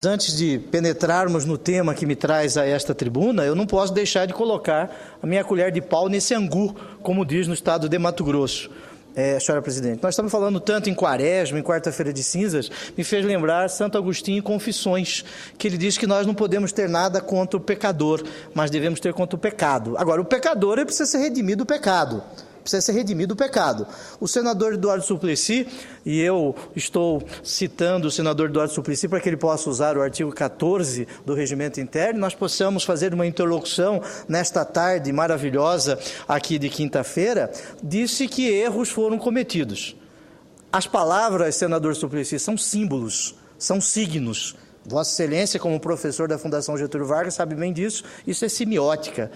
Antes de penetrarmos no tema que me traz a esta tribuna, eu não posso deixar de colocar a minha colher de pau nesse angu, como diz no estado de Mato Grosso. Senhora Presidente, nós estamos falando tanto em Quaresma, em Quarta-feira de Cinzas, me fez lembrar Santo Agostinho em Confissões, que ele diz que nós não podemos ter nada contra o pecador, mas devemos ter contra o pecado. Agora, o pecador ele precisa ser redimido do pecado. O senador Eduardo Suplicy, e eu estou citando o senador Eduardo Suplicy para que ele possa usar o artigo 14 do Regimento Interno, nós possamos fazer uma interlocução nesta tarde maravilhosa aqui de quinta-feira, disse que erros foram cometidos. As palavras, senador Suplicy, são símbolos, são signos. Vossa Excelência, como professor da Fundação Getúlio Vargas, sabe bem disso, isso é semiótica.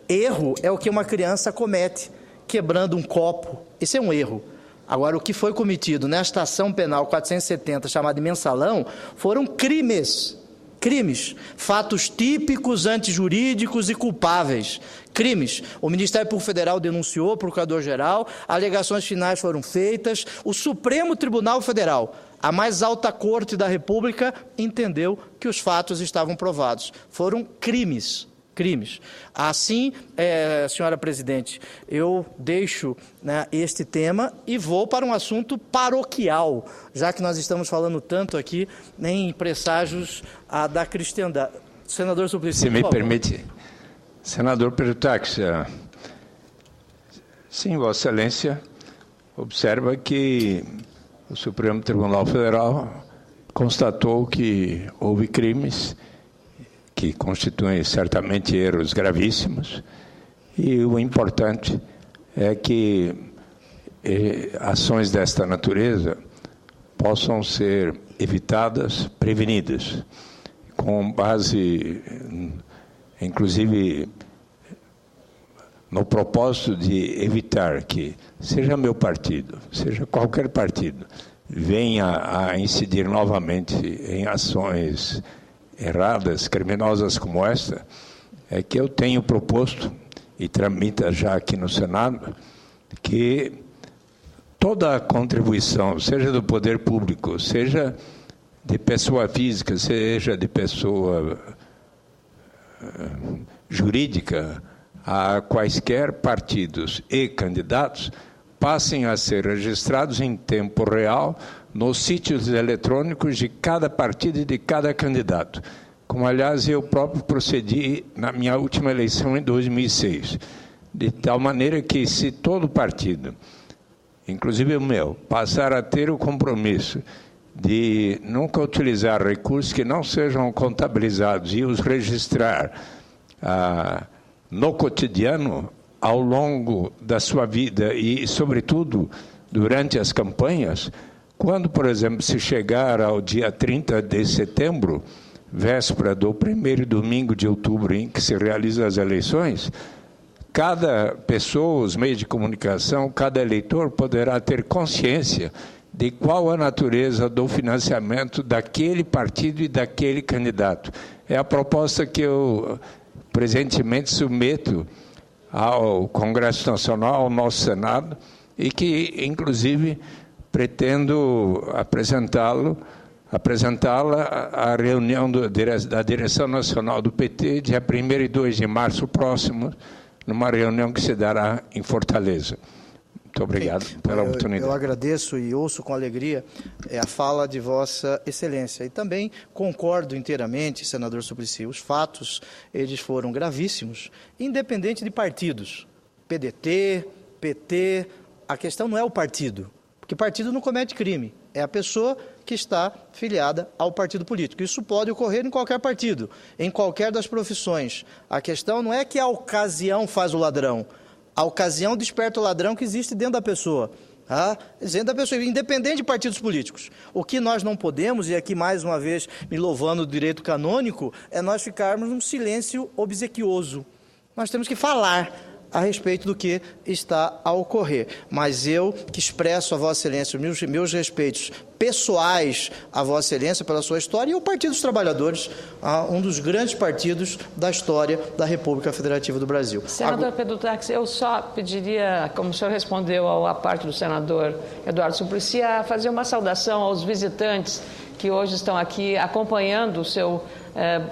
Erro é o que uma criança comete, quebrando um copo. Esse é um erro. Agora, o que foi cometido nesta ação penal 470, chamada de mensalão, foram crimes, fatos típicos, antijurídicos e culpáveis. Crimes. O Ministério Público Federal denunciou o Procurador-Geral, alegações finais foram feitas, o Supremo Tribunal Federal, a mais alta corte da República, entendeu que os fatos estavam provados. Foram crimes. Assim, senhora Presidente, eu deixo este tema e vou para um assunto paroquial, já que nós estamos falando tanto aqui em presságios da cristandade. Senador Suplicy, se me permite. Senador Perutax, sim, Vossa Excelência observa que o Supremo Tribunal Federal constatou que houve crimes que constituem certamente erros gravíssimos, e o importante é que ações desta natureza possam ser evitadas, prevenidas, com base, inclusive, no propósito de evitar que, seja meu partido, seja qualquer partido, venha a incidir novamente em ações erradas, criminosas como esta, é que eu tenho proposto, e tramita já aqui no Senado, que toda a contribuição, seja do poder público, seja de pessoa física, seja de pessoa jurídica, a quaisquer partidos e candidatos, passem a ser registrados em tempo real nos sítios eletrônicos de cada partido e de cada candidato, como, aliás, eu próprio procedi na minha última eleição em 2006, de tal maneira que, se todo partido, inclusive o meu, passar a ter o compromisso de nunca utilizar recursos que não sejam contabilizados e os registrar no cotidiano, ao longo da sua vida e, sobretudo, durante as campanhas, quando, por exemplo, se chegar ao dia 30 de setembro, véspera do primeiro domingo de outubro em que se realizam as eleições, cada pessoa, os meios de comunicação, cada eleitor poderá ter consciência de qual a natureza do financiamento daquele partido e daquele candidato. É a proposta que eu presentemente submeto ao Congresso Nacional, ao nosso Senado, e que, inclusive, pretendo apresentá-la à reunião da Direção Nacional do PT, dia 1º e 2 de março próximo, numa reunião que se dará em Fortaleza. Muito obrigado pela oportunidade. Eu agradeço e ouço com alegria a fala de Vossa Excelência. E também concordo inteiramente, senador Suplicy, os fatos, eles foram gravíssimos, independente de partidos. PDT, PT, a questão não é o partido, porque partido não comete crime, é a pessoa que está filiada ao partido político. Isso pode ocorrer em qualquer partido, em qualquer das profissões. A questão não é que a ocasião faz o ladrão, a ocasião desperta o ladrão que existe dentro da pessoa. Dentro da pessoa, independente de partidos políticos. O que nós não podemos, e aqui mais uma vez me louvando do direito canônico, é nós ficarmos num silêncio obsequioso. Nós temos que falar a respeito do que está a ocorrer. Mas eu que expresso a Vossa Excelência meus respeitos pessoais a Vossa Excelência pela sua história, e o Partido dos Trabalhadores, um dos grandes partidos da história da República Federativa do Brasil. Senador Perutax, eu só pediria, como o senhor respondeu à parte do senador Eduardo Suplicy, a fazer uma saudação aos visitantes que hoje estão aqui acompanhando o seu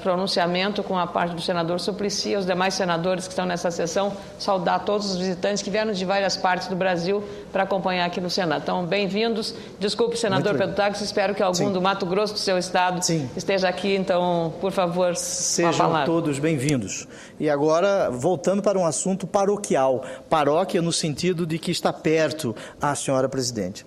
pronunciamento com a parte do senador Suplicy e os demais senadores que estão nessa sessão, saudar todos os visitantes que vieram de várias partes do Brasil para acompanhar aqui no Senado. Então, bem-vindos. Desculpe, senador Pedro Taques, espero que algum do Mato Grosso do seu estado esteja aqui, então, por favor, sejam todos bem-vindos. E agora, voltando para um assunto paroquial, paróquia no sentido de que está perto a senhora presidente.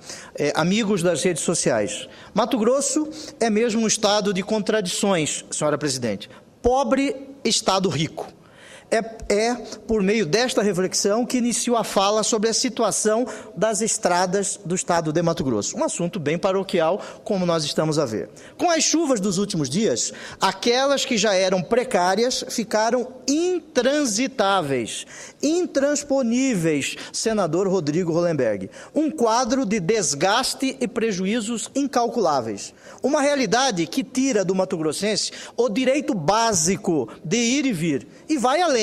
Amigos das redes sociais, Mato Grosso é mesmo um estado de contradições, senhora presidente. Pobre, estado rico. É por meio desta reflexão que inicio a fala sobre a situação das estradas do estado de Mato Grosso. Um assunto bem paroquial, como nós estamos a ver. Com as chuvas dos últimos dias, aquelas que já eram precárias ficaram intransitáveis, intransponíveis, senador Rodrigo Hollenberg. Um quadro de desgaste e prejuízos incalculáveis. Uma realidade que tira do mato-grossense o direito básico de ir e vir. E vai além.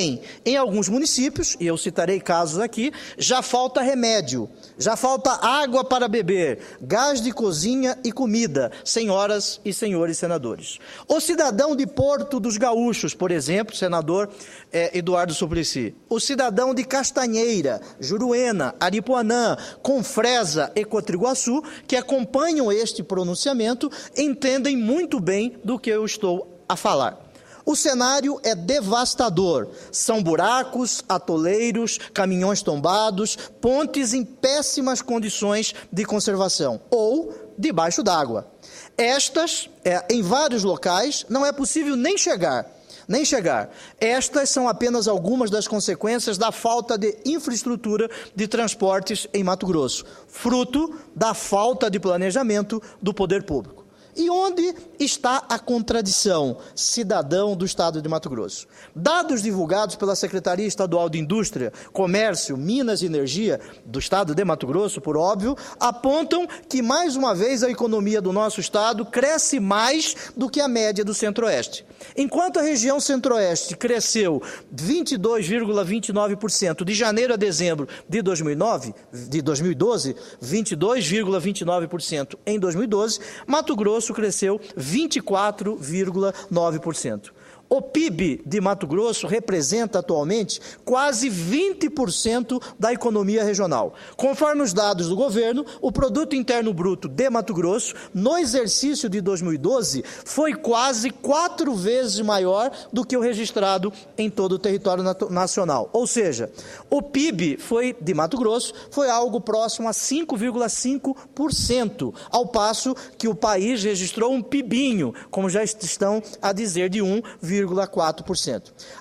Em alguns municípios, e eu citarei casos aqui, já falta remédio, já falta água para beber, gás de cozinha e comida, senhoras e senhores senadores. O cidadão de Porto dos Gaúchos, por exemplo, senador Eduardo Suplicy. O cidadão de Castanheira, Juruena, Aripuanã, Confresa e Cotriguaçu, que acompanham este pronunciamento, entendem muito bem do que eu estou a falar. O cenário é devastador. São buracos, atoleiros, caminhões tombados, pontes em péssimas condições de conservação ou debaixo d'água. Estas, em vários locais, não é possível nem chegar. Estas são apenas algumas das consequências da falta de infraestrutura de transportes em Mato Grosso, fruto da falta de planejamento do poder público. E onde está a contradição, cidadão do estado de Mato Grosso? Dados divulgados pela Secretaria Estadual de Indústria, Comércio, Minas e Energia do estado de Mato Grosso, por óbvio, apontam que, mais uma vez, a economia do nosso estado cresce mais do que a média do Centro-Oeste. Enquanto a região Centro-Oeste cresceu 22,29% de janeiro a dezembro de 2012, 22,29% em 2012, Mato Grosso cresceu 24,9%. O PIB de Mato Grosso representa atualmente quase 20% da economia regional. Conforme os dados do governo, o Produto Interno Bruto de Mato Grosso, no exercício de 2012, foi quase 4 vezes maior do que o registrado em todo o território nacional. Ou seja, o PIB de Mato Grosso foi algo próximo a 5,5%, ao passo que o país registrou um PIBinho, como já estão a dizer, de 1,4%.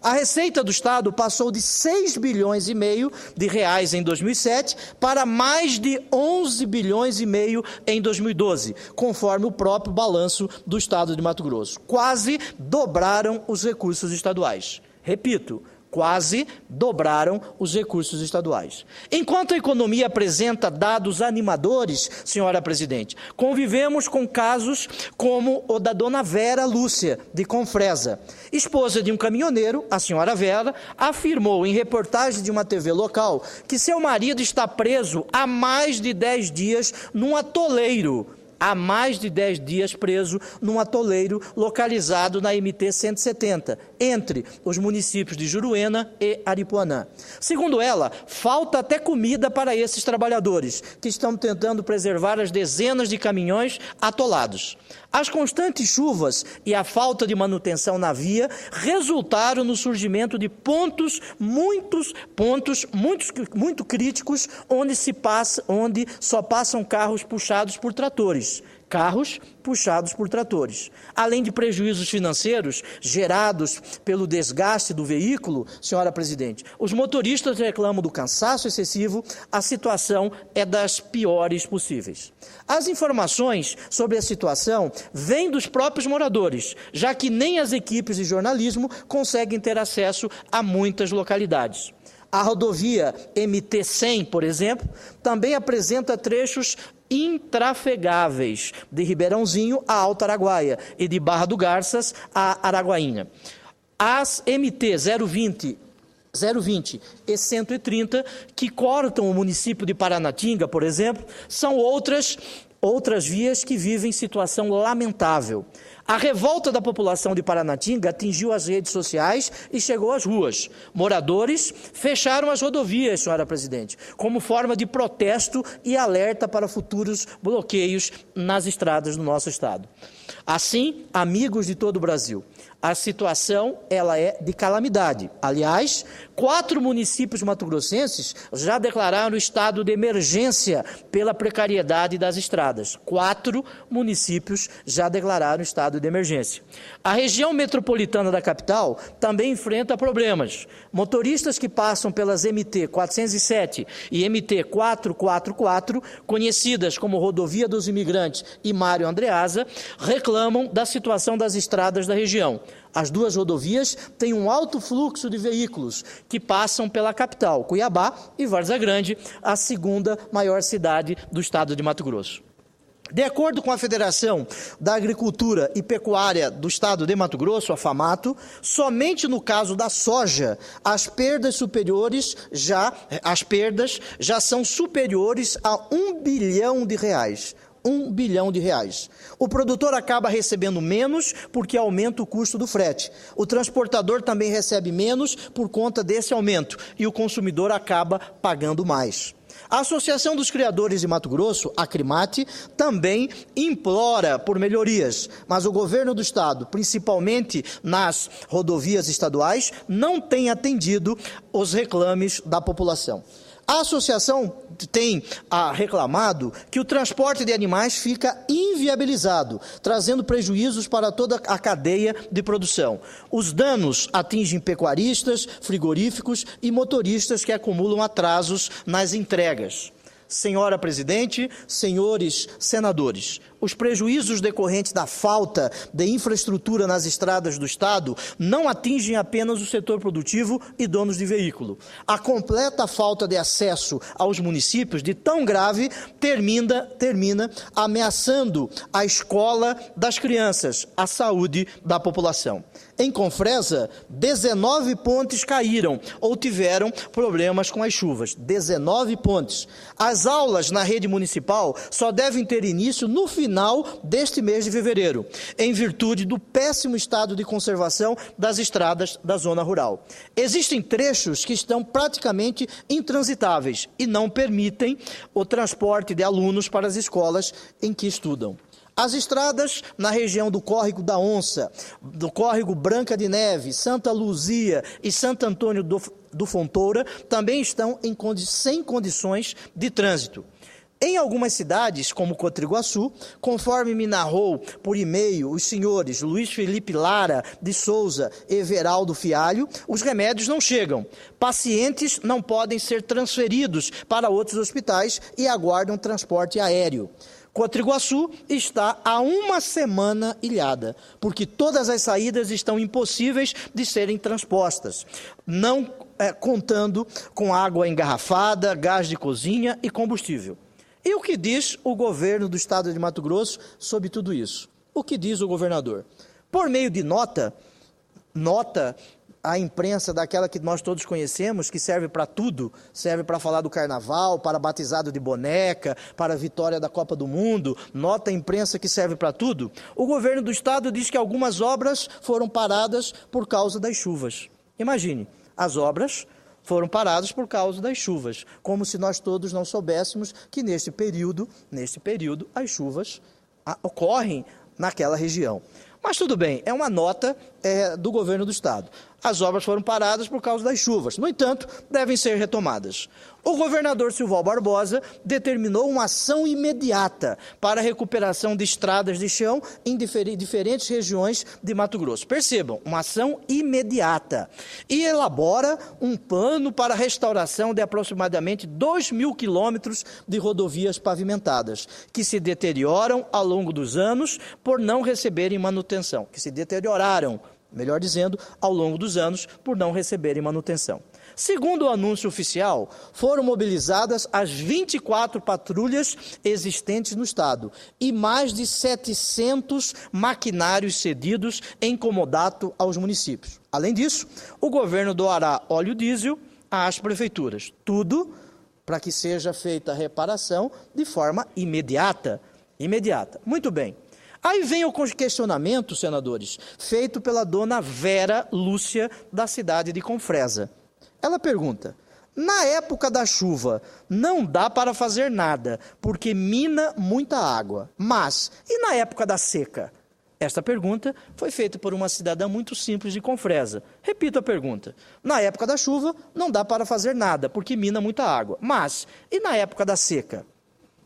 A receita do Estado passou de 6 bilhões e meio de reais em 2007 para mais de 11 bilhões e meio em 2012, conforme o próprio balanço do Estado de Mato Grosso. Quase dobraram os recursos estaduais. Repito, quase dobraram os recursos estaduais. Enquanto a economia apresenta dados animadores, senhora presidente, convivemos com casos como o da dona Vera Lúcia, de Confresa. Esposa de um caminhoneiro, a senhora Vera, afirmou em reportagem de uma TV local que seu marido está preso há mais de 10 dias num atoleiro. Há mais de 10 dias preso num atoleiro localizado na MT 170, entre os municípios de Juruena e Aripuanã. Segundo ela, falta até comida para esses trabalhadores, que estão tentando preservar as dezenas de caminhões atolados. As constantes chuvas e a falta de manutenção na via resultaram no surgimento de pontos muito críticos onde só passam carros puxados por tratores. Além de prejuízos financeiros gerados pelo desgaste do veículo, senhora presidente, os motoristas reclamam do cansaço excessivo, a situação é das piores possíveis. As informações sobre a situação vêm dos próprios moradores, já que nem as equipes de jornalismo conseguem ter acesso a muitas localidades. A rodovia MT-100, por exemplo, também apresenta trechos intrafegáveis de Ribeirãozinho a Alto Araguaia e de Barra do Garças a Araguainha. As MT 020 e 130, que cortam o município de Paranatinga, por exemplo, são outras outras vias que vivem situação lamentável. A revolta da população de Paranatinga atingiu as redes sociais e chegou às ruas. Moradores fecharam as rodovias, senhora presidente, como forma de protesto e alerta para futuros bloqueios nas estradas do nosso estado. Assim, amigos de todo o Brasil, a situação ela é de calamidade. Aliás, 4 municípios mato-grossenses já declararam estado de emergência pela precariedade das estradas. 4 municípios já declararam estado de emergência. A região metropolitana da capital também enfrenta problemas. Motoristas que passam pelas MT 407 e MT 444, conhecidas como Rodovia dos Imigrantes e Mário Andreasa, reclamam da situação das estradas da região. As 2 rodovias têm um alto fluxo de veículos que passam pela capital, Cuiabá, e Várzea Grande, a 2ª maior cidade do estado de Mato Grosso. De acordo com a Federação da Agricultura e Pecuária do Estado de Mato Grosso, a FAMATO, somente no caso da soja, as perdas já são superiores a R$1 bilhão. R$1 bilhão. O produtor acaba recebendo menos porque aumenta o custo do frete. O transportador também recebe menos por conta desse aumento e o consumidor acaba pagando mais. A Associação dos Criadores de Mato Grosso, a Acrimate, também implora por melhorias, mas o governo do estado, principalmente nas rodovias estaduais, não tem atendido os reclames da população. A associação tem reclamado que o transporte de animais fica inviabilizado, trazendo prejuízos para toda a cadeia de produção. Os danos atingem pecuaristas, frigoríficos e motoristas que acumulam atrasos nas entregas. Senhora presidente, senhores senadores, os prejuízos decorrentes da falta de infraestrutura nas estradas do estado não atingem apenas o setor produtivo e donos de veículo. A completa falta de acesso aos municípios, de tão grave, termina ameaçando a escola das crianças, a saúde da população. Em Confresa, 19 pontes caíram ou tiveram problemas com as chuvas. 19 pontes. As aulas na rede municipal só devem ter início no final deste mês de fevereiro, em virtude do péssimo estado de conservação das estradas da zona rural. Existem trechos que estão praticamente intransitáveis e não permitem o transporte de alunos para as escolas em que estudam. As estradas na região do Córrego da Onça, do Córrego Branca de Neve, Santa Luzia e Santo Antônio do Fontoura também estão sem condições de trânsito. Em algumas cidades, como Cotriguaçu, conforme me narrou por e-mail os senhores Luiz Felipe Lara de Souza e Everaldo Fialho, os remédios não chegam. Pacientes não podem ser transferidos para outros hospitais e aguardam transporte aéreo. Cotriguaçu está há 1 semana ilhada, porque todas as saídas estão impossíveis de serem transpostas, não contando com água engarrafada, gás de cozinha e combustível. E o que diz o governo do estado de Mato Grosso sobre tudo isso? O que diz o governador? Por meio de nota a imprensa daquela que nós todos conhecemos, que serve para tudo, serve para falar do carnaval, para batizado de boneca, para a vitória da Copa do Mundo, nota a imprensa que serve para tudo. O governo do estado diz que algumas obras foram paradas por causa das chuvas. Imagine, as obras foram paradas por causa das chuvas, como se nós todos não soubéssemos que neste período, as chuvas ocorrem naquela região. Mas tudo bem, é uma nota do governo do estado. As obras foram paradas por causa das chuvas. No entanto, devem ser retomadas. O governador Silval Barbosa determinou uma ação imediata para a recuperação de estradas de chão em diferentes regiões de Mato Grosso. Percebam, uma ação imediata. E elabora um plano para a restauração de aproximadamente 2.000 quilômetros de rodovias pavimentadas, que se deterioram ao longo dos anos por não receberem manutenção, que se deterioraram, melhor dizendo, ao longo dos anos, por não receberem manutenção. Segundo o anúncio oficial, foram mobilizadas as 24 patrulhas existentes no estado e mais de 700 maquinários cedidos em comodato aos municípios. Além disso, o governo doará óleo diesel às prefeituras. Tudo para que seja feita a reparação de forma imediata. Imediata. Muito bem. Aí vem o questionamento, senadores, feito pela dona Vera Lúcia, da cidade de Confresa. Ela pergunta: na época da chuva, não dá para fazer nada, porque mina muita água. Mas, e na época da seca? Esta pergunta foi feita por uma cidadã muito simples de Confresa. Repito a pergunta. Na época da chuva, não dá para fazer nada, porque mina muita água. Mas, e na época da seca?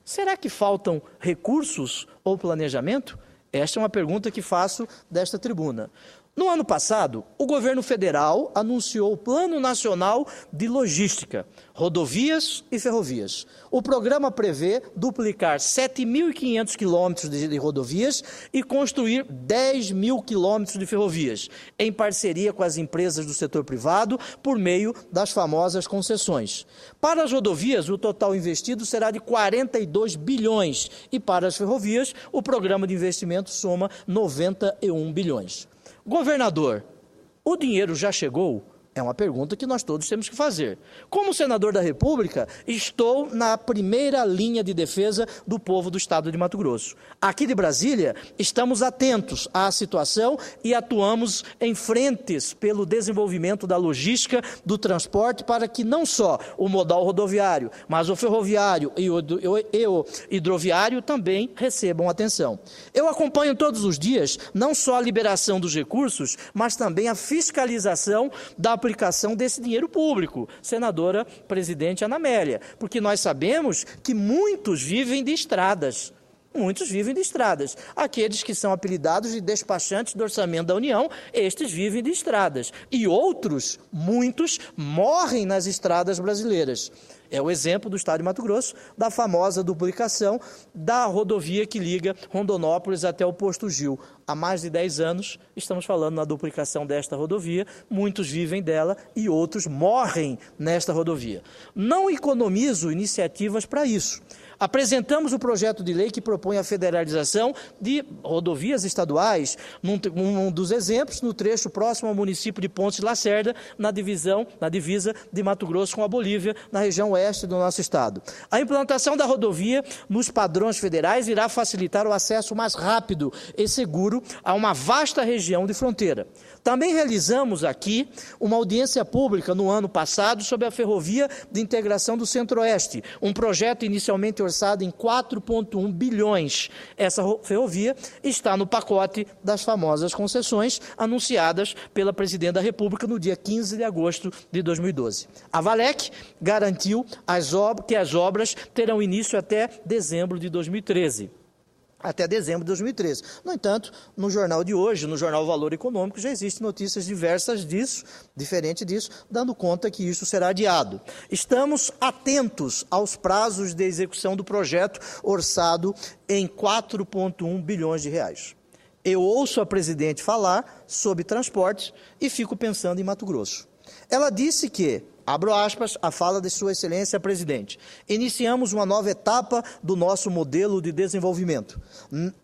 Será que faltam recursos ou planejamento? Esta é uma pergunta que faço desta tribuna. No ano passado, o governo federal anunciou o Plano Nacional de Logística, Rodovias e Ferrovias. O programa prevê duplicar 7.500 quilômetros de rodovias e construir 10.000 quilômetros de ferrovias, em parceria com as empresas do setor privado, por meio das famosas concessões. Para as rodovias, o total investido será de 42 bilhões e para as ferrovias, o programa de investimento soma 91 bilhões. Governador, o dinheiro já chegou? É uma pergunta que nós todos temos que fazer. Como senador da República, estou na primeira linha de defesa do povo do estado de Mato Grosso. Aqui de Brasília, estamos atentos à situação e atuamos em frentes pelo desenvolvimento da logística do transporte para que não só o modal rodoviário, mas o ferroviário e o hidroviário também recebam atenção. Eu acompanho todos os dias não só a liberação dos recursos, mas também a fiscalização da aplicação desse dinheiro público, senadora presidente Ana Amélia, porque nós sabemos que muitos vivem de estradas. Muitos vivem de estradas. Aqueles que são apelidados de despachantes do orçamento da União, estes vivem de estradas. E outros, muitos, morrem nas estradas brasileiras. É o exemplo do estado de Mato Grosso, da famosa duplicação da rodovia que liga Rondonópolis até o Posto Gil. Há mais de 10 anos estamos falando na duplicação desta rodovia, muitos vivem dela e outros morrem nesta rodovia. Não economizo iniciativas para isso. Apresentamos o projeto de lei que propõe a federalização de rodovias estaduais, um dos exemplos, no trecho próximo ao município de Pontes de Lacerda, na divisa de Mato Grosso com a Bolívia, na região oeste do nosso estado. A implantação da rodovia nos padrões federais irá facilitar o acesso mais rápido e seguro a uma vasta região de fronteira. Também realizamos aqui uma audiência pública no ano passado sobre a Ferrovia de Integração do Centro-Oeste, um projeto inicialmente orçado em 4,1 bilhões. Essa ferrovia está no pacote das famosas concessões anunciadas pela Presidente da República no dia 15 de agosto de 2012. A Valec garantiu que as obras terão início até dezembro de 2013. Até dezembro de 2013. No entanto, no jornal de hoje, no jornal Valor Econômico, já existem notícias diversas disso, diferente disso, dando conta que isso será adiado. Estamos atentos aos prazos de execução do projeto orçado em 4,1 bilhões de reais. Eu ouço a presidente falar sobre transportes e fico pensando em Mato Grosso. Ela disse que, abro aspas, a fala de Sua Excelência Presidente, iniciamos uma nova etapa do nosso modelo de desenvolvimento,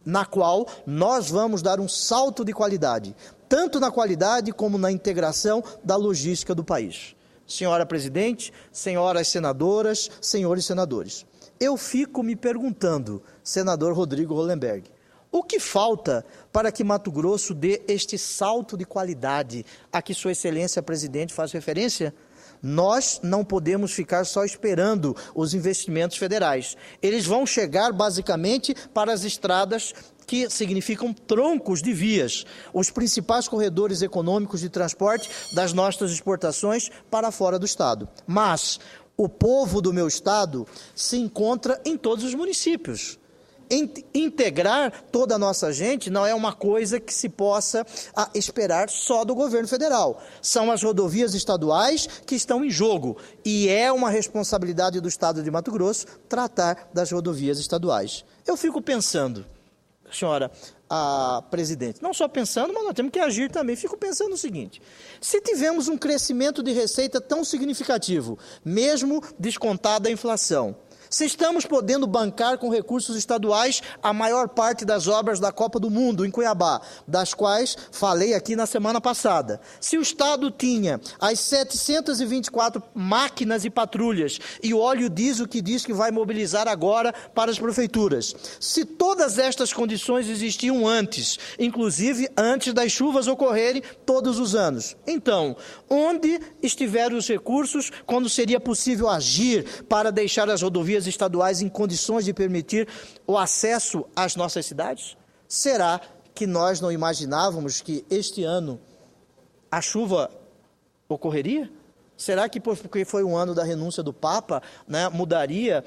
na qual nós vamos dar um salto de qualidade, tanto na qualidade como na integração da logística do país. Senhora Presidente, senhoras senadoras, senhores senadores, eu fico me perguntando, senador Rodrigo Hollenberg, o que falta para que Mato Grosso dê este salto de qualidade a que Sua Excelência Presidente faz referência? Nós não podemos ficar só esperando os investimentos federais. Eles vão chegar basicamente para as estradas que significam troncos de vias, os principais corredores econômicos de transporte das nossas exportações para fora do estado. Mas o povo do meu estado se encontra em todos os municípios. Integrar toda a nossa gente não é uma coisa que se possa esperar só do governo federal. São as rodovias estaduais que estão em jogo e é uma responsabilidade do estado de Mato Grosso tratar das rodovias estaduais. Eu fico pensando, senhora presidente, não só pensando, mas nós temos que agir também. Fico pensando o seguinte, se tivemos um crescimento de receita tão significativo, mesmo descontada a inflação, Se estamos podendo bancar com recursos estaduais a maior parte das obras da Copa do Mundo em Cuiabá, das quais falei aqui na semana passada. Se o Estado tinha as 724 máquinas e patrulhas e o óleo diesel que diz que vai mobilizar agora para as prefeituras. Se todas estas condições existiam antes, inclusive antes das chuvas ocorrerem todos os anos. Então, onde estiveram os recursos quando seria possível agir para deixar as rodovias estaduais em condições de permitir o acesso às nossas cidades? Será que nós não imaginávamos que este ano a chuva ocorreria? Será que porque foi um ano da renúncia do Papa, né, mudaria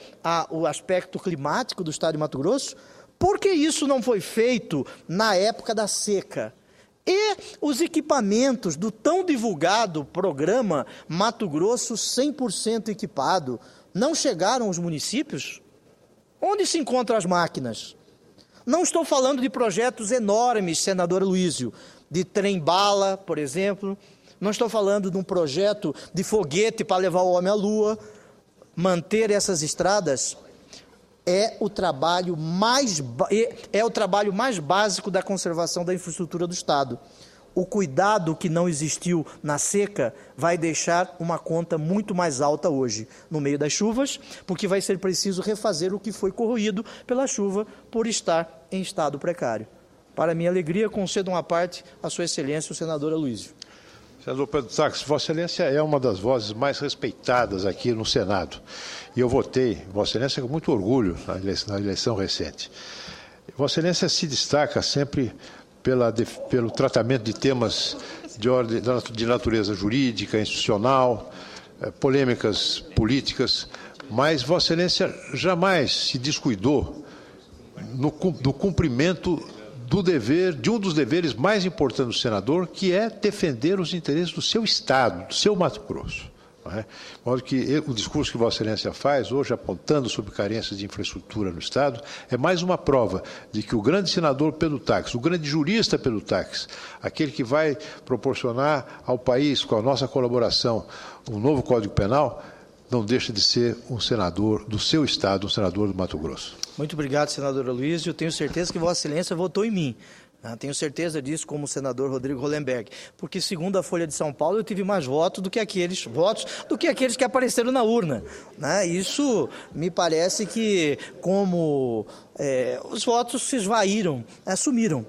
o aspecto climático do estado de Mato Grosso? Por que isso não foi feito na época da seca? E os equipamentos do tão divulgado programa Mato Grosso 100% equipado não chegaram aos municípios? Onde se encontram as máquinas? Não estou falando de projetos enormes, senador Luizio, de trem-bala, por exemplo. Não estou falando de um projeto de foguete para levar o homem à Lua. Manter essas estradas é o trabalho mais básico da conservação da infraestrutura do Estado. O cuidado que não existiu na seca vai deixar uma conta muito mais alta hoje, no meio das chuvas, porque vai ser preciso refazer o que foi corroído pela chuva por estar em estado precário. Para minha alegria, concedo uma parte à Sua Excelência, o senador Aloysio. Senador Pedro Taques, Vossa Excelência é uma das vozes mais respeitadas aqui no Senado. E eu votei, Vossa Excelência, com muito orgulho na eleição recente. Vossa Excelência se destaca sempre pelo tratamento de temas de natureza jurídica, institucional, polêmicas políticas, mas Vossa Excelência jamais se descuidou do cumprimento de um dos deveres mais importantes do senador, que é defender os interesses do seu Estado, do seu Mato Grosso. Não é? De modo que o discurso que Vossa Excelência faz hoje, apontando sobre carências de infraestrutura no Estado, é mais uma prova de que o grande senador Pedro Taques, o grande jurista Pedro Taques, aquele que vai proporcionar ao país, com a nossa colaboração, um novo Código Penal, não deixa de ser um senador do seu Estado, um senador do Mato Grosso. Muito obrigado, senador Aloysio. Eu tenho certeza que Vossa Excelência votou em mim. Tenho certeza disso como o senador Rodrigo Hollenberg, porque segundo a Folha de São Paulo eu tive mais votos do que aqueles que apareceram na urna. Isso me parece que os votos se esvaíram, sumiram.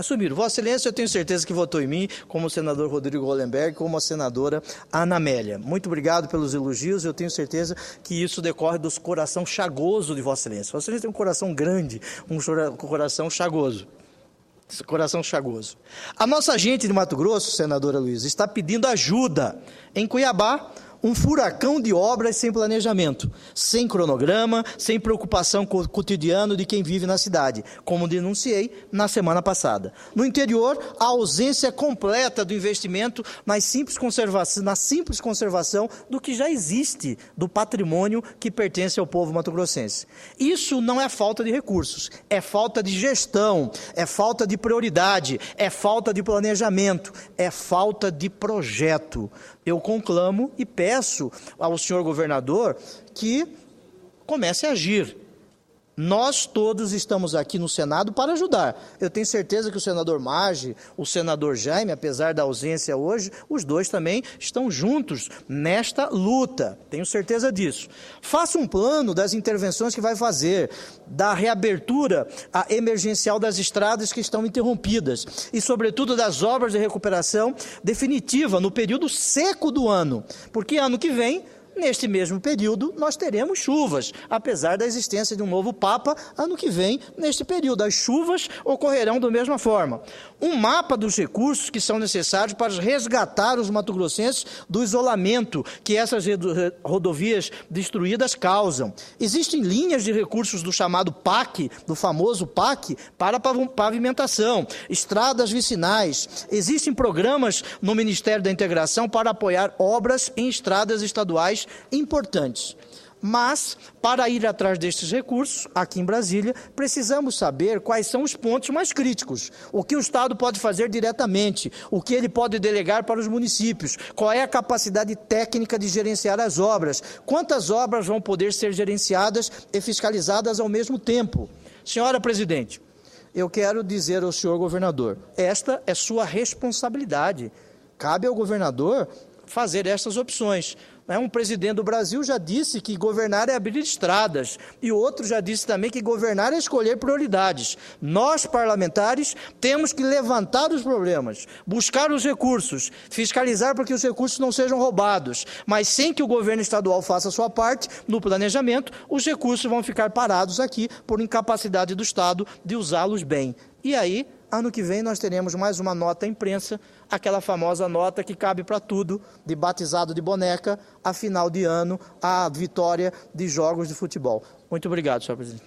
Sumiram. Vossa Excelência, eu tenho certeza que votou em mim, como o senador Rodrigo Hollenberg, como a senadora Ana Amélia. Muito obrigado pelos elogios, eu tenho certeza que isso decorre do coração chagoso de Vossa Excelência. Vossa Excelência tem um coração grande, um coração chagoso. Coração chagoso. A nossa gente de Mato Grosso, senadora Luiz, está pedindo ajuda. Em Cuiabá, um furacão de obras sem planejamento, sem cronograma, sem preocupação com o cotidiano de quem vive na cidade, como denunciei na semana passada. No interior, a ausência completa do investimento na simples conservação do que já existe, do patrimônio que pertence ao povo mato-grossense. Isso não é falta de recursos, é falta de gestão, é falta de prioridade, é falta de planejamento, é falta de projeto. Eu conclamo e peço ao senhor governador que comece a agir. Nós todos estamos aqui no Senado para ajudar. Eu tenho certeza que o senador Maggi, o senador Jaime, apesar da ausência hoje, os dois também estão juntos nesta luta. Tenho certeza disso. Faça um plano das intervenções que vai fazer, da reabertura emergencial das estradas que estão interrompidas e, sobretudo, das obras de recuperação definitiva no período seco do ano, porque ano que vem, neste mesmo período, nós teremos chuvas, apesar da existência de um novo Papa, ano que vem, neste período. As chuvas ocorrerão da mesma forma. Um mapa dos recursos que são necessários para resgatar os mato-grossenses do isolamento que essas rodovias destruídas causam. Existem linhas de recursos do chamado PAC, do famoso PAC, para pavimentação, estradas vicinais. Existem programas no Ministério da Integração para apoiar obras em estradas estaduais importantes. Mas, para ir atrás destes recursos, aqui em Brasília, precisamos saber quais são os pontos mais críticos. O que o Estado pode fazer diretamente, o que ele pode delegar para os municípios, qual é a capacidade técnica de gerenciar as obras, quantas obras vão poder ser gerenciadas e fiscalizadas ao mesmo tempo. Senhora Presidente, eu quero dizer ao senhor governador, esta é sua responsabilidade. Cabe ao governador fazer essas opções. Um presidente do Brasil já disse que governar é abrir estradas, e outro já disse também que governar é escolher prioridades. Nós, parlamentares, temos que levantar os problemas, buscar os recursos, fiscalizar para que os recursos não sejam roubados, mas sem que o governo estadual faça a sua parte no planejamento, os recursos vão ficar parados aqui por incapacidade do Estado de usá-los bem. E aí, ano que vem, nós teremos mais uma nota à imprensa, aquela famosa nota que cabe para tudo, de batizado de boneca, a final de ano, a vitória de jogos de futebol. Muito obrigado, senhor presidente.